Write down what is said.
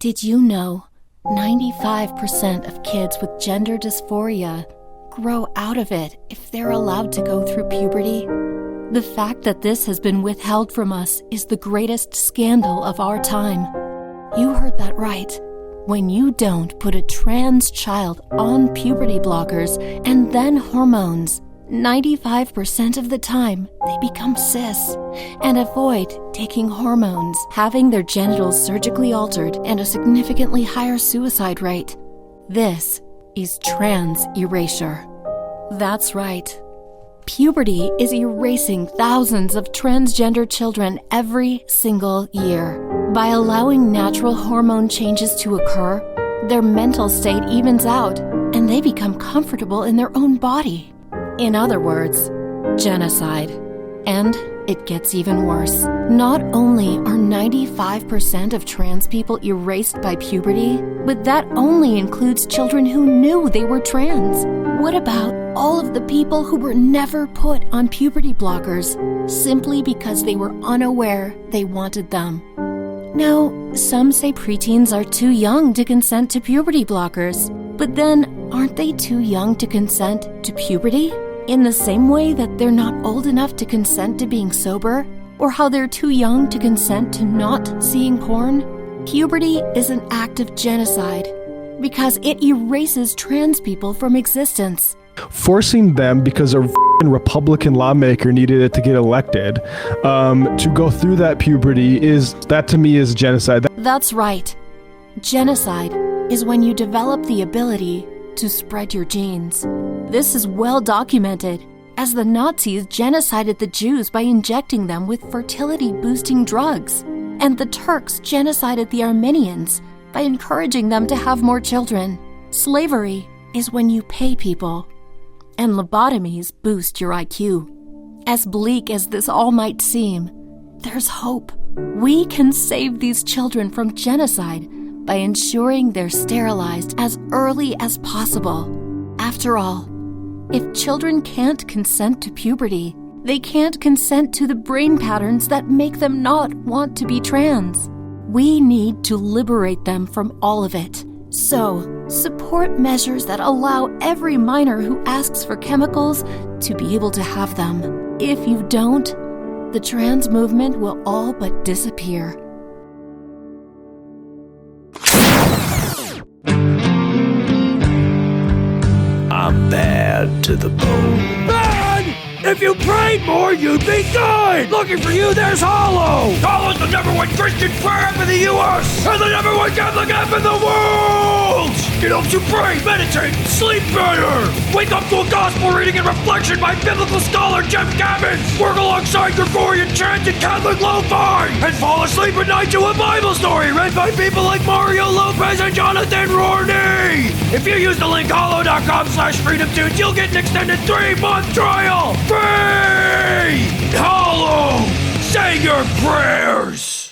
Did you know 95% of kids with gender dysphoria grow out of it if they're allowed to go through puberty? The fact that this has been withheld from us is the greatest scandal of our time. You heard that right. When you don't put a trans child on puberty blockers and then hormones, 95% of the time they become cis and avoid taking hormones, having their genitals surgically altered and a significantly higher suicide rate. This is trans erasure. That's right. Puberty is erasing thousands of transgender children every single year. By allowing natural hormone changes to occur, their mental state evens out and they become comfortable in their own body. In other words, genocide. And it gets even worse. Not only are 95% of trans people erased by puberty, but that only includes children who knew they were trans. What about all of the people who were never put on puberty blockers simply because they were unaware they wanted them? Now, some say preteens are too young to consent to puberty blockers, but then aren't they too young to consent to puberty? In the same way that they're not old enough to consent to being sober, or how they're too young to consent to not seeing porn, puberty is an act of genocide because it erases trans people from existence. Forcing them, because a Republican lawmaker needed it to get elected, to go through that puberty, that to me is genocide. That's right. Genocide is when you develop the ability to spread your genes. This is well documented, as the Nazis genocided the Jews by injecting them with fertility-boosting drugs, and the Turks genocided the Armenians by encouraging them to have more children. Slavery is when you pay people, and lobotomies boost your IQ. As bleak as this all might seem, there's hope. We can save these children from genocide by ensuring they're sterilized as early as possible. After all, if children can't consent to puberty, they can't consent to the brain patterns that make them not want to be trans. We need to liberate them from all of it. So, support measures that allow every minor who asks for chemicals to be able to have them. If you don't, the trans movement will all but disappear. I'm bad to the bone. Bad! If you prayed more, you'd be good! Looking for you, there's Hollow! Hollow's the #1 Christian prayer app in the U.S. and the #1 Catholic app in the world! It helps you pray, meditate, and sleep better! Wake up to a gospel reading and reflection by biblical scholar Jeff Gabbins! Work alongside Gregorian chant and Catholic lo-fi! And fall asleep at night to a Bible story read by people like Mario Lopez and Jonathan Rourney! If you use the link hollow.com/freedomtunes, you'll get an extended 3-month trial! Free! Hollow! Say your prayers!